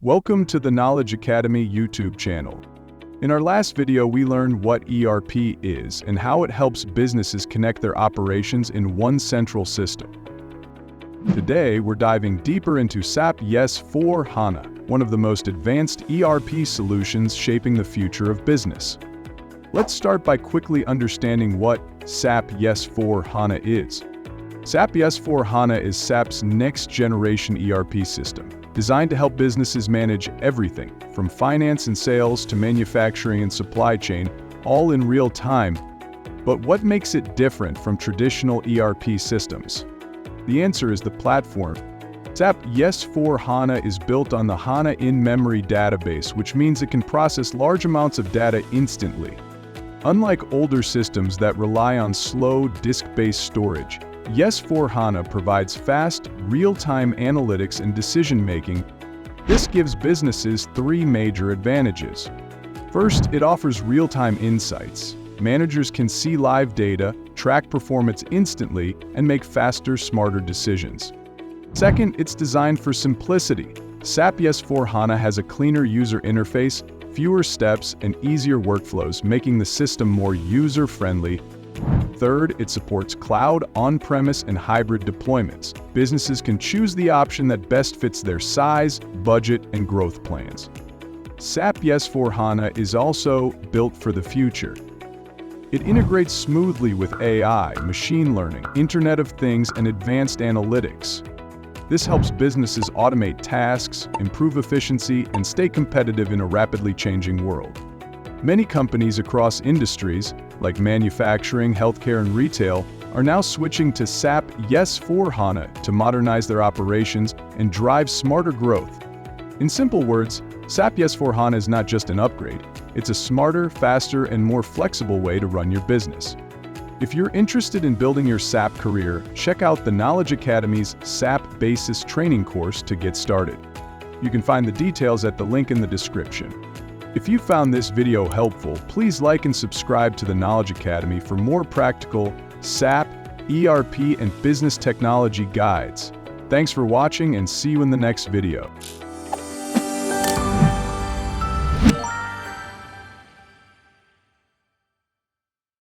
Welcome to the Knowledge Academy YouTube channel. In our last video, we learned what ERP is and how it helps businesses connect their operations in one central system. Today, we're diving deeper into SAP S/4HANA, one of the most advanced ERP solutions shaping the future of business. Let's start by quickly understanding what SAP S/4HANA is. SAP S/4HANA is SAP's next-generation ERP system, designed to help businesses manage everything from finance and sales to manufacturing and supply chain, all in real time. But what makes it different from traditional ERP systems? The answer is the platform. SAP S/4HANA is built on the HANA in-memory database, which means it can process large amounts of data instantly. Unlike older systems that rely on slow, disk-based storage, S/4HANA provides fast, real-time analytics and decision-making. This gives businesses three major advantages. First, it offers real-time insights. Managers can see live data, track performance instantly, and make faster, smarter decisions. Second, it's designed for simplicity. SAP S/4HANA has a cleaner user interface, fewer steps, and easier workflows, making the system more user-friendly. Third, it supports cloud, on-premise, and hybrid deployments. Businesses can choose the option that best fits their size, budget, and growth plans. SAP S/4HANA is also built for the future. It integrates smoothly with AI, machine learning, Internet of Things, and advanced analytics. This helps businesses automate tasks, improve efficiency, and stay competitive in a rapidly changing world. Many companies across industries, like manufacturing, healthcare, and retail, are now switching to SAP S/4HANA to modernize their operations and drive smarter growth. In simple words, SAP S/4HANA is not just an upgrade, it's a smarter, faster, and more flexible way to run your business. If you're interested in building your SAP career, check out the Knowledge Academy's SAP Basis training course to get started. You can find the details at the link in the description. If you found this video helpful, please like and subscribe to the Knowledge Academy for more practical SAP, ERP, and business technology guides. Thanks for watching and see you in the next video.